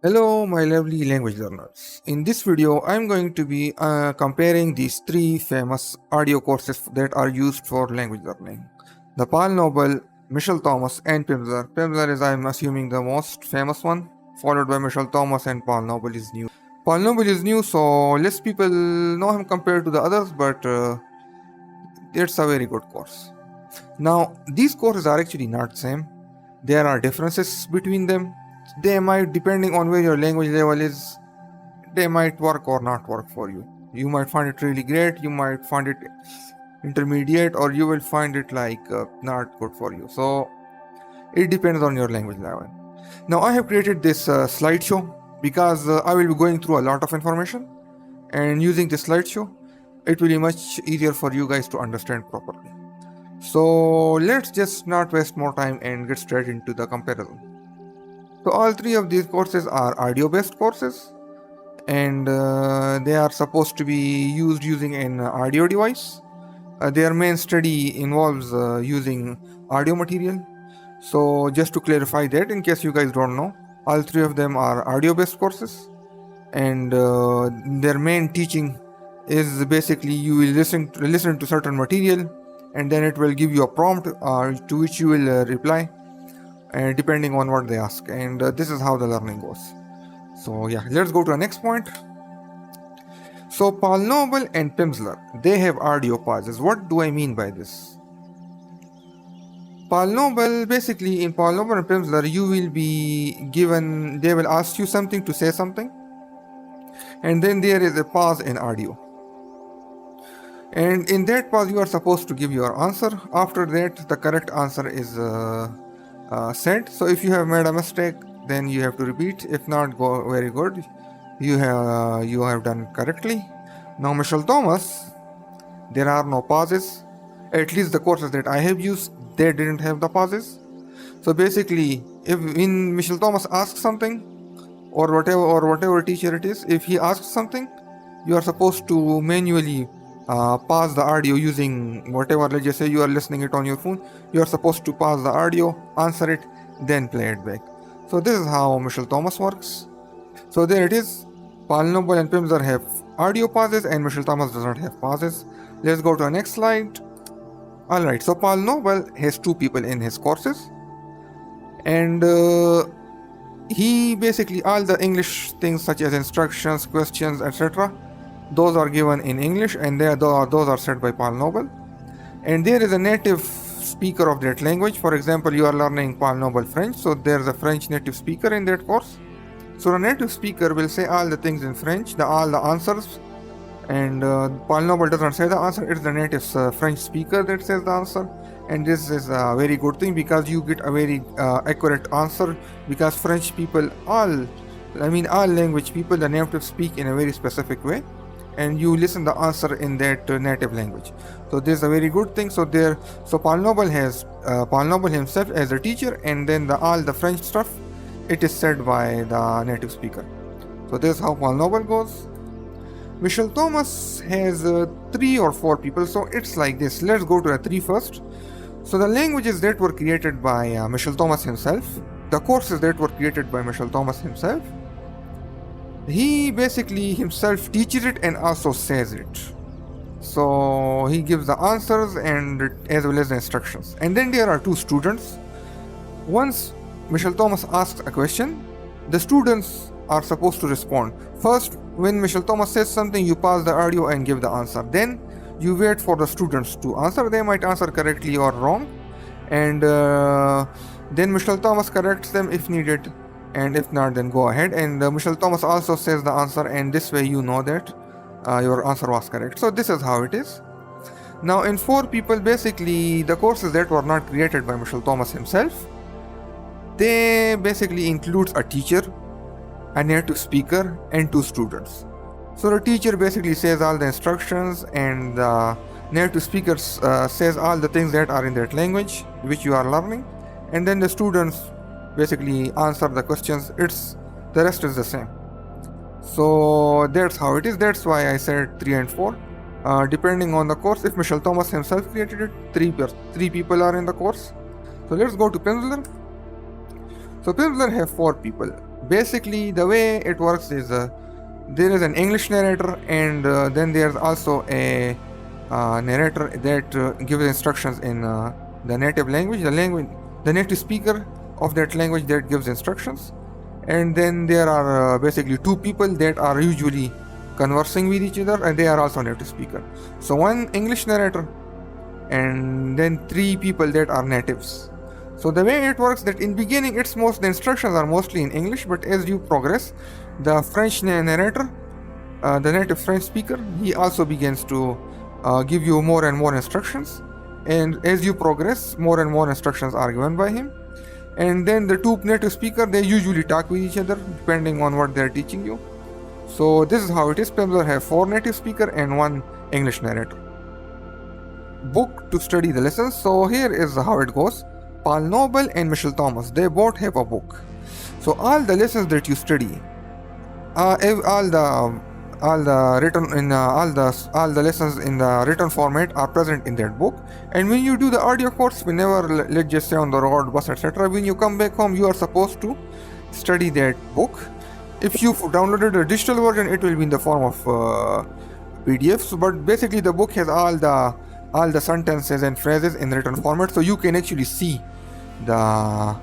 Hello, my lovely language learners. In this video, I'm going to be comparing these three famous audio courses that are used for language learning. The Paul Noble, Michel Thomas, and Pimsleur. Pimsleur is, I'm assuming, the most famous one, followed by Michel Thomas, and Paul Noble is new. Paul Noble is new, so less people know him compared to the others, but it's a very good course. Now, these courses are actually not the same. There are differences between them. They might, depending on where your language level is, they might work or not work for you. You might find it really great, you might find it intermediate, or you will find it not good for you. So it depends on your language level. Now I have created this slideshow because I will be going through a lot of information, and using this slideshow, it will be much easier for you guys to understand properly. So let's just not waste more time and get straight into the comparison. So all three of these courses are audio-based courses, and they are supposed to be used using an audio device. Their main study involves using audio material. So just to clarify that, in case you guys don't know, all three of them are audio-based courses, and their main teaching is basically you will listen to certain material, and then it will give you a prompt to which you will reply, depending on what they ask, and this is how the learning goes. So yeah, let's go to the next point. So Paul Noble and Pimsleur, they have audio pauses. What do I mean by this? Paul Noble, basically in Paul Noble and Pimsleur, you will be given, they will ask you something to say something, and then there is a pause in audio. And in that pause, you are supposed to give your answer. After that, the correct answer is said. So if you have made a mistake, then you have to repeat. If not, go very good. You have done correctly. Now, Michel Thomas, there are no pauses. At least the courses that I have used, they didn't have the pauses. So basically, if when Michel Thomas asks something, or whatever teacher it is, if he asks something, you are supposed to manually pause the audio using whatever. Let's just say you are listening it on your phone. You are supposed to pause the audio, answer it, then play it back. So this is how Michel Thomas works. So there it is. Paul Noble and Pimsleur have audio pauses, and Michel Thomas does not have pauses. Let's go to the next slide. Alright, so Paul Noble has two people in his courses, and he basically, all the English things such as instructions, questions, etc., those are given in English, and those are said by Paul Noble. And there is a native speaker of that language. For example, you are learning Paul Noble French, so there's a French native speaker in that course. So the native speaker will say all the things in French, all the answers, and Paul Noble doesn't say the answer. It's the native French speaker that says the answer, and this is a very good thing because you get a very accurate answer, because French people, all language people, the native speak in a very specific way, and you listen the answer in that native language. So this is a very good thing. So Paul Noble has Paul Noble himself as a teacher, and then all the French stuff, it is said by the native speaker. So this is how Paul Noble goes. Michel Thomas has 3 or 4 people, so it's like this. Let's go to the 3 first. So the languages that were created by Michel Thomas himself, the courses that were created by Michel Thomas himself, he basically himself teaches it and also says it. So he gives the answers and as well as the instructions. And then there are 2 students. Once Michel Thomas asks a question, the students are supposed to respond. First, when Michel Thomas says something, you pause the audio and give the answer. Then you wait for the students to answer. They might answer correctly or wrong, and then Michel Thomas corrects them if needed, and if not, then go ahead. And Michel Thomas also says the answer, and this way you know that your answer was correct. So this is how it is. Now in 4 people, basically the courses that were not created by Michel Thomas himself, they basically includes a teacher, a native speaker, and 2 students. So the teacher basically says all the instructions, and the native speaker says all the things that are in that language which you are learning, and then the students basically answer the questions. The rest is the same. So that's how it is. That's why I said 3 and 4. Depending on the course, if Michel Thomas himself created it, 3 people are in the course. So let's go to Pimsleur. So Pimsleur have 4 people. basically the way it works is there is an English narrator, and then there's also a narrator that gives instructions in the native language, the native speaker of that language that gives instructions. And then there are basically two people that are usually conversing with each other, and they are also native speaker. So one English narrator, and then three people that are natives. So the way it works, that in beginning the instructions are mostly in English, but as you progress, the French narrator, the native French speaker, he also begins to give you more and more instructions, and as you progress, more and more instructions are given by him. And then the two native speakers, they usually talk with each other depending on what they're teaching you. So this is how it is. Pimsleur have 4 native speaker and 1 English narrator. Book to study the lessons. So here is how it goes. Paul Noble and Michel Thomas, they both have a book. So all the lessons that you study, all the lessons in the written format are present in that book. And when you do the audio course, whenever, let's just say on the road, bus, etc., when you come back home, you are supposed to study that book. If you downloaded a digital version, it will be in the form of PDFs. But basically, the book has all the sentences and phrases in written format, so you can actually see the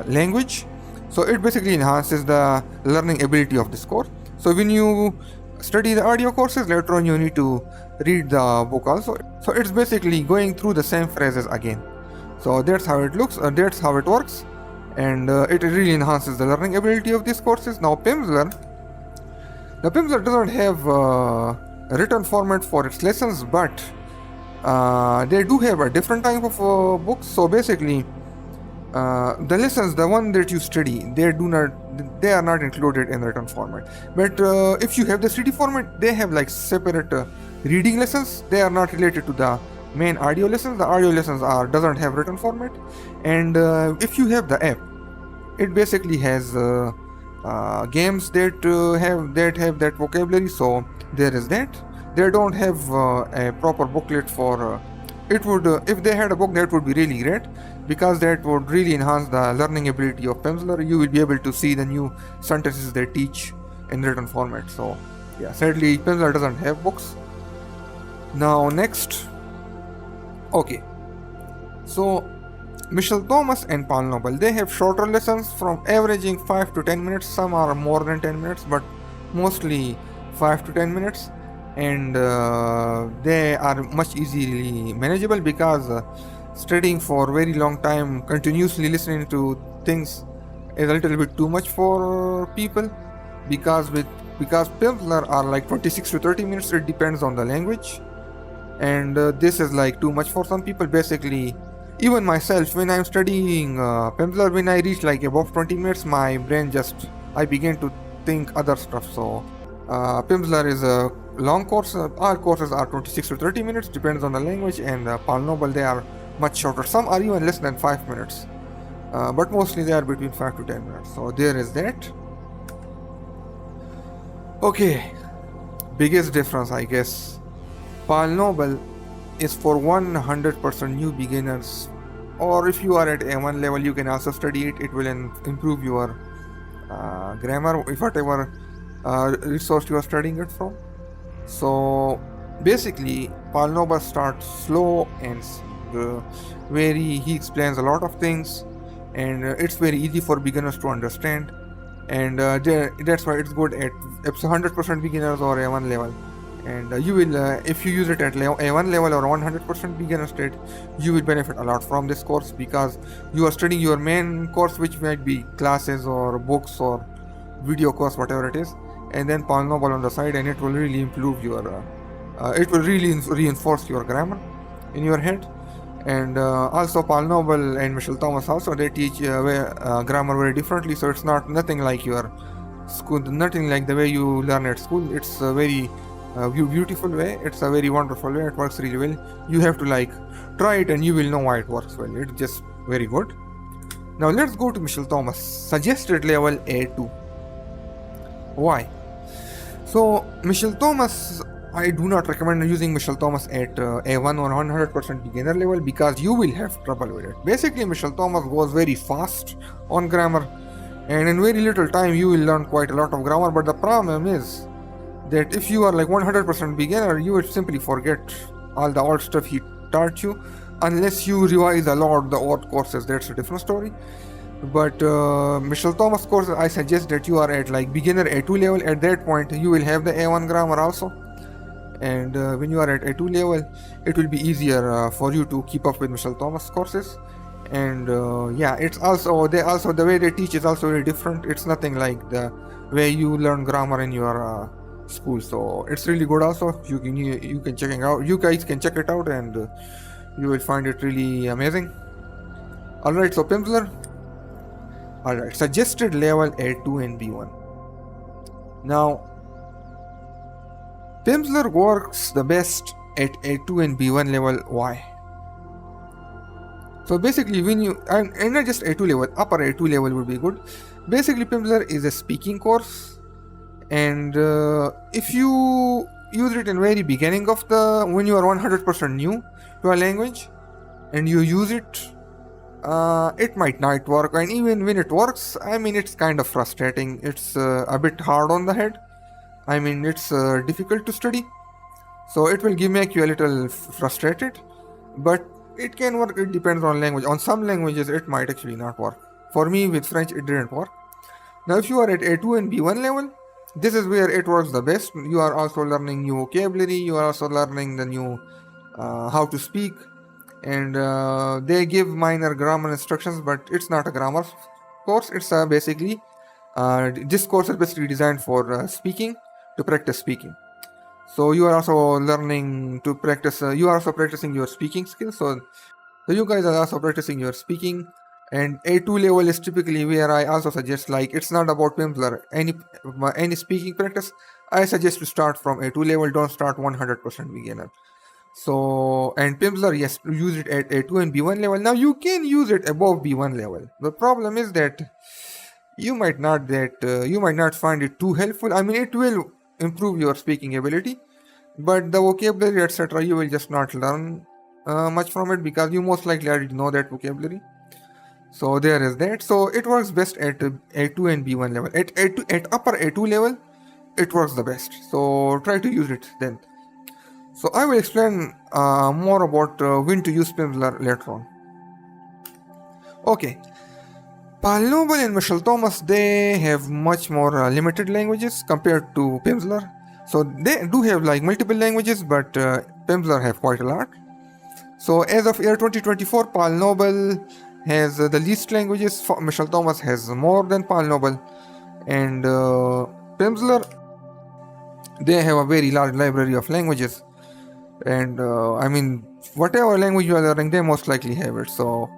language. So it basically enhances the learning ability of this course. So when you study the audio courses, later on you need to read the book also. So it's basically going through the same phrases again. So that's how it looks, that's how it works, and it really enhances the learning ability of these courses. Now Pimsleur doesn't have written format for its lessons, but they do have a different type of books. So basically, the lessons, the one that you study, they are not included in written format. But if you have the CD format, they have like separate reading lessons. They are not related to the main audio lessons. The audio lessons doesn't have written format. And if you have the app, it basically has games that have that vocabulary. So there is that. They don't have a proper booklet for it. Would if they had a book, that would be really great, because that would really enhance the learning ability of Pimsleur. You will be able to see the new sentences they teach in written format. So yeah, sadly Pimsleur doesn't have books. Now next, okay, so Michel Thomas and Paul Noble, they have shorter lessons from averaging 5 to 10 minutes. Some are more than 10 minutes, but mostly 5 to 10 minutes. And they are much easily manageable, because studying for a very long time, continuously listening to things is a little bit too much for people, because Pimsleur are like 26 to 30 minutes. It depends on the language, and this is like too much for some people. Basically, even myself, when I'm studying Pimsleur, when I reach like above 20 minutes, my brain I begin to think other stuff. So Pimsleur is a long course. All courses are 26 to 30 minutes, depends on the language, and Paul Noble, they are much shorter. Some are even less than 5 minutes, but mostly they are between 5 to 10 minutes. So there is that. Okay, biggest difference, I guess. Paul Noble is for 100% new beginners, or if you are at A1 level, you can also study it. It will improve your grammar, if whatever resource you are studying it from. So basically, Paul Noble starts slow and he explains a lot of things, and it's very easy for beginners to understand, and that's why it's good at 100% beginners or A1 level. And you will, if you use it at A1 level or 100% beginner state, you will benefit a lot from this course, because you are studying your main course, which might be classes or books or video course, whatever it is, and then Paul Noble on the side, and it will really improve your it will really reinforce your grammar in your head. And also Paul Noble and Michel Thomas also, they teach grammar very differently. So it's nothing like your school, nothing like the way you learn at school. It's a very beautiful way. It's a very wonderful way. It works really well. You have to like try it, and you will know why it works well. It's just very good. Now let's go to Michel Thomas, suggested level A2. Why? So Michel Thomas I do not recommend using Michel Thomas at A1 or 100% beginner level because you will have trouble with it. Basically, Michel Thomas goes very fast on grammar, and in very little time you will learn quite a lot of grammar. But the problem is that if you are like 100% beginner, you will simply forget all the old stuff he taught you, unless you revise a lot the old courses. That's a different story. But Michel Thomas course, I suggest that you are at like beginner A2 level. At that point you will have the A1 grammar also, and when you are at A2 level it will be easier for you to keep up with Michel Thomas courses. And yeah, it's also the way they teach is also very different. It's nothing like the way you learn grammar in your school, so it's really good. Also, you can check it out. You guys can check it out, and you will find it really amazing. All right, so Pimsleur. Alright, suggested level A2 and B1. Now, Pimsleur works the best at A2 and B1 level. Why? So basically, when you, and not just A2 level, upper A2 level would be good. Basically, Pimsleur is a speaking course, and if you use it in very beginning of when you are 100% new to a language, and you use it, it might not work, and even when it works, I mean, it's kind of frustrating. It's a bit hard on the head. I mean, it's difficult to study, so it will make you a little frustrated, but it can work. It depends on language. On some languages it might actually not work. For me with French it didn't work. Now if you are at A2 and B1 level, this is where it works the best. You are also learning new vocabulary, you are also learning the new how to speak, and they give minor grammar instructions, but it's not a grammar course. It's basically this course is basically designed for speaking, to practice speaking. So you are also learning to practice, you are also practicing your speaking skills. So you guys are also practicing your speaking, and A2 level is typically where I also suggest, like, it's not about Pimsleur, any speaking practice, I suggest to start from A2 level, don't start 100% beginner. So, and Pimsleur, yes, use it at A2 and B1 level. Now you can use it above B1 level. The problem is that you might not find it too helpful. I mean, it will improve your speaking ability, but the vocabulary, etc., you will just not learn much from it, because you most likely already know that vocabulary. So there is that. So it works best at A2 and B1 level. At upper A2 level, it works the best. So try to use it then. So I will explain more about when to use Pimsleur later on. Okay. Paul Noble and Michel Thomas, they have much more limited languages compared to Pimsleur. So they do have like multiple languages, but Pimsleur have quite a lot. So as of year 2024, Paul Noble has the least languages. Michel Thomas has more than Paul Noble. And Pimsleur, they have a very large library of languages. And I mean, whatever language you are learning, they most likely have it. So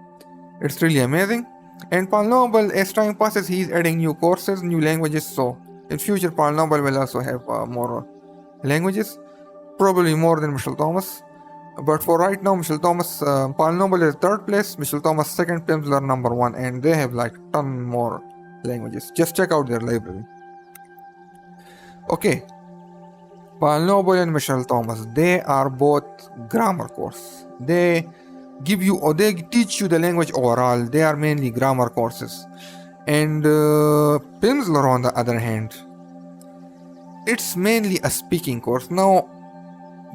it's really amazing. And Paul Noble, as time passes, he is adding new courses, new languages. So in future, Paul Noble will also have more languages, probably more than Michel Thomas. But for right now, Michel Thomas, Paul Noble is third place, Michel Thomas second, Pimsleur number one, and they have like ton more languages. Just check out their library. Okay, Paul Noble and Michel Thomas, they are both grammar course. They give you, or they teach you the language overall. They are mainly grammar courses. And Pimsleur, on the other hand, it's mainly a speaking course. Now,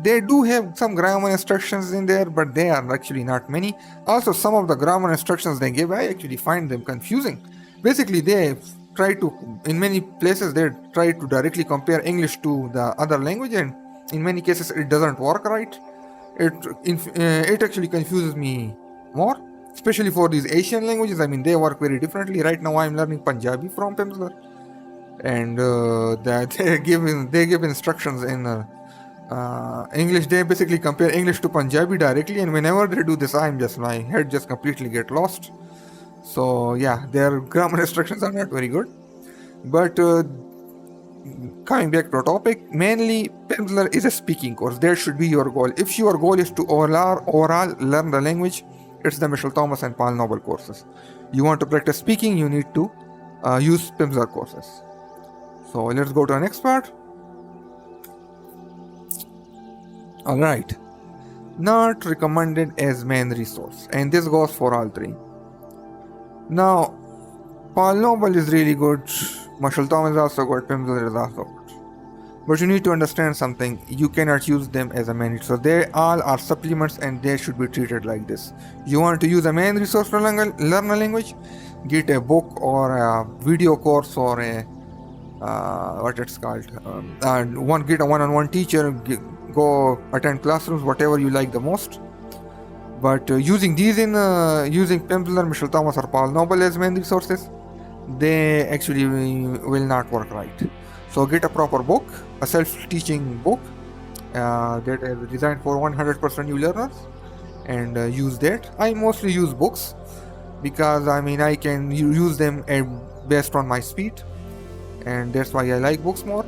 they do have some grammar instructions in there, but they are actually not many. Also, some of the grammar instructions they give, I actually find them confusing. Basically, they try to, in many places, they try to directly compare English to the other language, and in many cases, it doesn't work right. It actually confuses me more, especially for these Asian languages. I mean, they work very differently. Right now, I'm learning Punjabi from Pimsleur, and that they give instructions in English. They basically compare English to Punjabi directly, and whenever they do this, my head just completely get lost. So yeah, their grammar instructions are not very good. But coming back to our topic, mainly Pimsleur is a speaking course. That should be your goal. If your goal is to overall learn the language, it's the Michel Thomas and Paul Noble courses. You want to practice speaking, you need to use Pimsleur courses. So let's go to the next part. Alright, not recommended as main resource, and this goes for all three. Now, Paul Noble is really good, Michel Thomas is also good, Pimsleur is also good. But you need to understand something, you cannot use them as a main resource. So they all are supplements and they should be treated like this. You want to use a main resource to learn a language? Get a book or a video course or a what it's called. Get a one-on-one teacher, go attend classrooms, whatever you like the most. But using these in using Pimsleur, Michel Thomas or Paul Noble as main resources, they actually will not work right. So get a proper book, a self-teaching book that is designed for 100% new learners, and use that. I mostly use books because I can use them based on my speed, and that's why I like books more.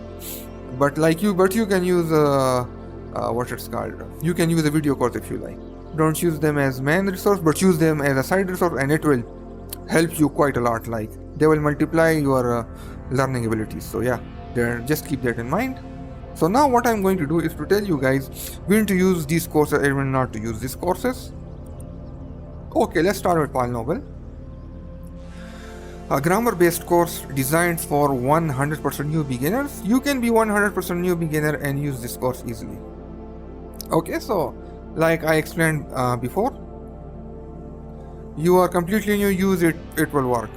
But you can use what it's called. You can use a video course if you like. Don't use them as main resource, but use them as a side resource, and it will help you quite a lot. Like they will multiply your learning abilities. So yeah. Just keep that in mind. So now what I'm going to do is to tell you guys when to use these courses and when not to use these courses. Okay, let's start with Paul Noble. A grammar-based course designed for 100% new beginners. You can be 100% new beginner and use this course easily. Okay, so like I explained before, you are completely new, use it, it will work.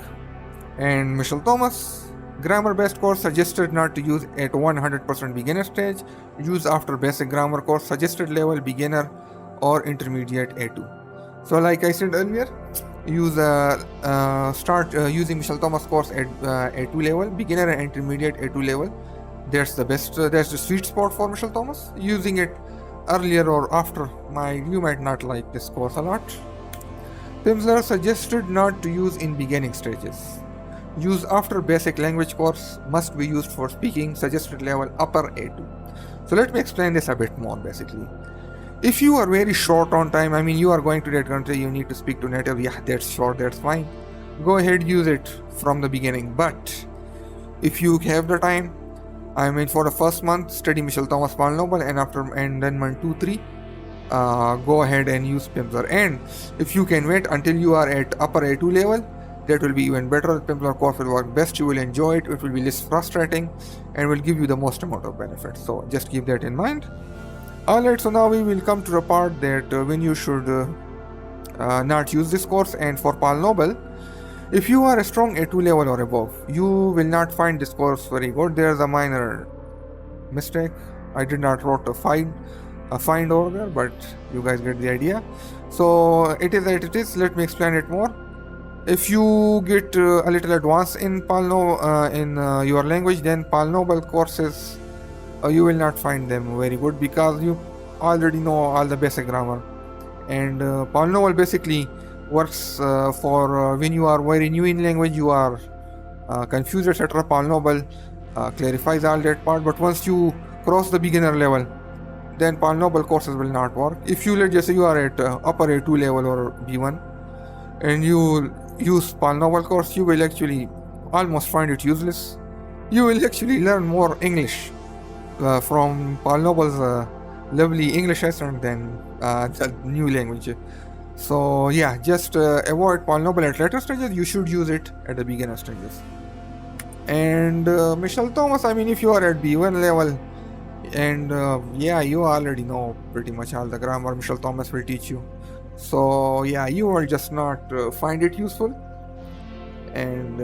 And Michel Thomas, grammar-based course suggested not to use at 100% beginner stage. Use after basic grammar course, suggested level beginner or intermediate A2. So like I said earlier, use start using Michel Thomas course at A2 level, beginner and intermediate A2 level. That's the best. That's the sweet spot for Michel Thomas. Using it earlier or after, you might not like this course a lot. Pimsleur suggested not to use in beginning stages. Use after basic language course, must be used for speaking, suggested level upper A2. So let me explain this a bit more basically. If you are very short on time, you are going to that country, you need to speak to native, yeah, that's short, that's fine. Go ahead, use it from the beginning. But if you have the time, for the first month, study Michel Thomas, Paul Noble, and then month 2-3, go ahead and use Pimsleur. And if you can wait until you are at upper A2 level, that will be even better. The Pimsleur course will work best, you will enjoy it, it will be less frustrating and will give you the most amount of benefit. So just keep that in mind. Alright, so now we will come to the part that when you should not use this course. And for Paul Noble, if you are a strong A2 level or above, you will not find this course very good. There's a minor mistake. I did not wrote a find over there, but you guys get the idea. So it is that it is. Let me explain it more. If you get a little advanced in your language, then Paul Noble courses, you will not find them very good because you already know all the basic grammar. And Paul Noble basically works for when you are very new in language, you are confused, etc. Paul Noble clarifies all that part. But once you cross the beginner level, then Paul Noble courses will not work. If you let's just say you are at upper A2 level or B1, and you use Paul Noble course, you will actually almost find it useless. You will actually learn more English from Paul Noble's lovely English accent than the new language. So yeah, just avoid Paul Noble at later stages. You should use it at the beginner stages. And Michel Thomas, if you are at B1 level, and you already know pretty much all the grammar, Michel Thomas will teach you. So yeah, you will just not find it useful. And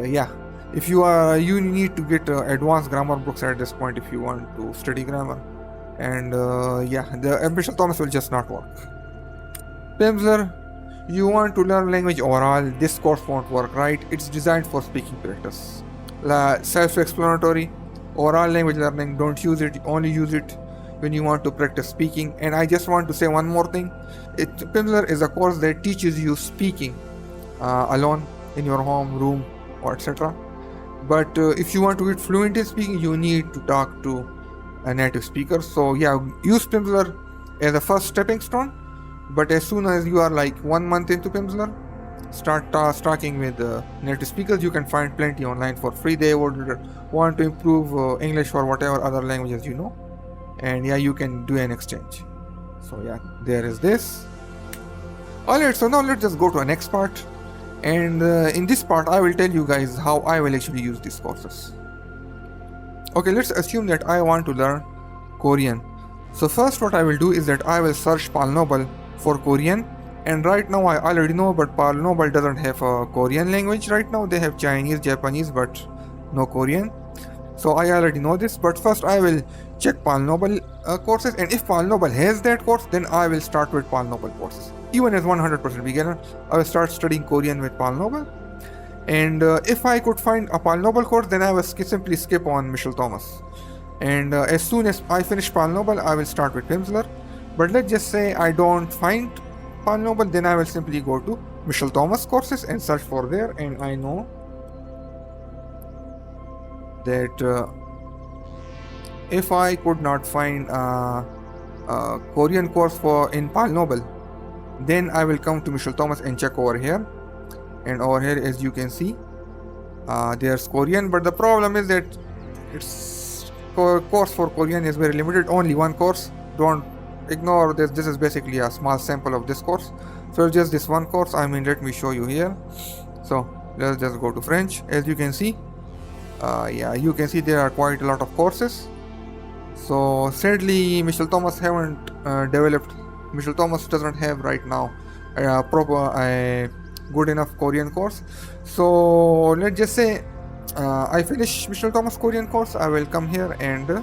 if you need to get advanced grammar books at this point if you want to study grammar. And the Michel Thomas will just not work. Pimsleur, you want to learn language overall, this course won't work, right? It's designed for speaking practice. Self-explanatory, overall language learning, don't use it, only use it when you want to practice speaking. And I just want to say one more thing. Pimsleur is a course that teaches you speaking alone in your home, room, or etc. But if you want to get fluent in speaking, you need to talk to a native speaker. So yeah, use Pimsleur as a first stepping stone. But as soon as you are like 1 month into Pimsleur, start talking with native speakers. You can find plenty online for free. They would want to improve English or whatever other languages you know. And yeah, you can do an exchange. So yeah, there is this. Alright, so now let's just go to the next part. And in this part, I will tell you guys how I will actually use these courses. Okay, let's assume that I want to learn Korean. So first what I will do is that I will search PalNoble for Korean. And right now I already know, but PalNoble doesn't have a Korean language right now. They have Chinese, Japanese, but no Korean. So I already know this, but first I will check PalNoble courses, and if PalNoble has that course, then I will start with PalNoble courses. Even as 100% beginner, I will start studying Korean with PalNoble. And if I could find a PalNoble course, then I will simply skip on Michel Thomas. And as soon as I finish PalNoble, I will start with Pimsleur. But let's just say I don't find PalNoble, then I will simply go to Michel Thomas courses and search for there. And I know that if I could not find a Korean course in PalNoble, then I will come to Michel Thomas and check over here. And over here, as you can see, there's Korean, but the problem is that its course for Korean is very limited, only one course. Don't ignore this. This is basically a small sample of this course. So just this one course. Let me show you here. So let's just go to French. As you can see, yeah, you can see there are quite a lot of courses. So sadly, Michel Thomas haven't developed. Michel Thomas doesn't have right now a good enough Korean course. So let's just say I finish Michel Thomas Korean course. I will come here and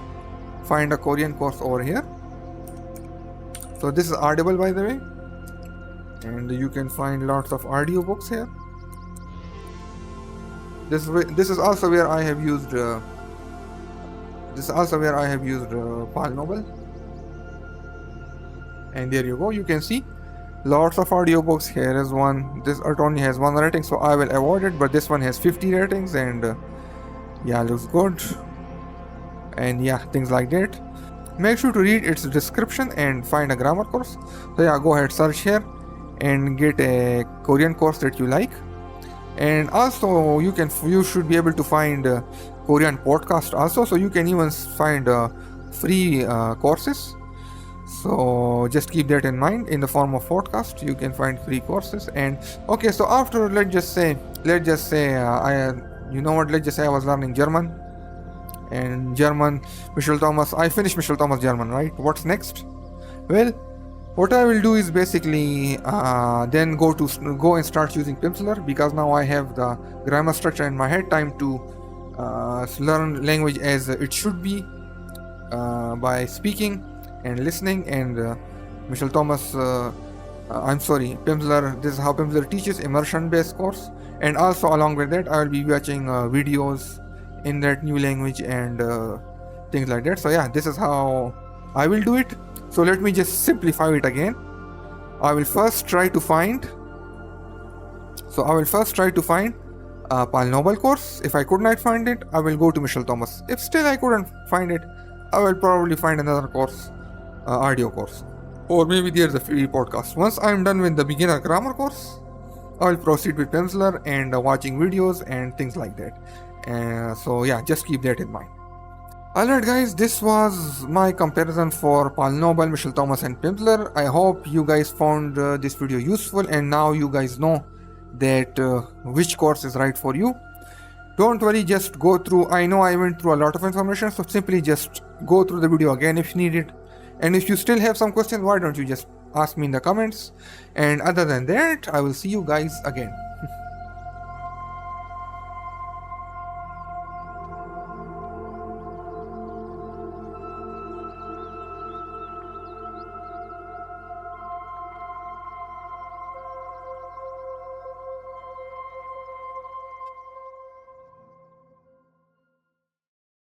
find a Korean course over here. So this is Audible, by the way, and you can find lots of audiobooks here. This is also where I have used PalNoble. And there you go. You can see lots of audiobooks. Here is one. This only has one rating, so I will avoid it. But this one has 50 ratings, and yeah, looks good. And yeah, things like that. Make sure to read its description and find a grammar course. So yeah, go ahead, search here and get a Korean course that you like. And also you should be able to find Korean podcast also, so you can even find free courses. So just keep that in mind. In the form of podcast, you can find free courses. And okay, so after let's just say let's just say I was learning German. And German, Michel Thomas, I finished Michel Thomas German, right? What's next? Well, what I will do is basically then go and start using Pimsleur, because now I have the grammar structure in my head. Time to learn language as it should be, by speaking and listening. And Michel Thomas, Pimsleur, this is how Pimsleur teaches immersion-based course. And also along with that, I will be watching videos in that new language and things like that. So yeah, this is how I will do it. So let me just simplify it again. I will first try to find a PalNoble course. If I could not find it, I will go to Michel Thomas. If still I couldn't find it, I will probably find another course, audio course, or maybe there's a free podcast. Once I'm done with the beginner grammar course, I will proceed with Pimsleur and watching videos and things like that. So yeah, just keep that in mind. Alright guys, this was my comparison for PalNoble, Michel Thomas and Pimsleur. I hope you guys found this video useful, and now you guys know that which course is right for you. Don't worry, just go through. I know I went through a lot of information, so simply just go through the video again if needed. And if you still have some questions, why don't you just ask me in the comments. And other than that, I will see you guys again.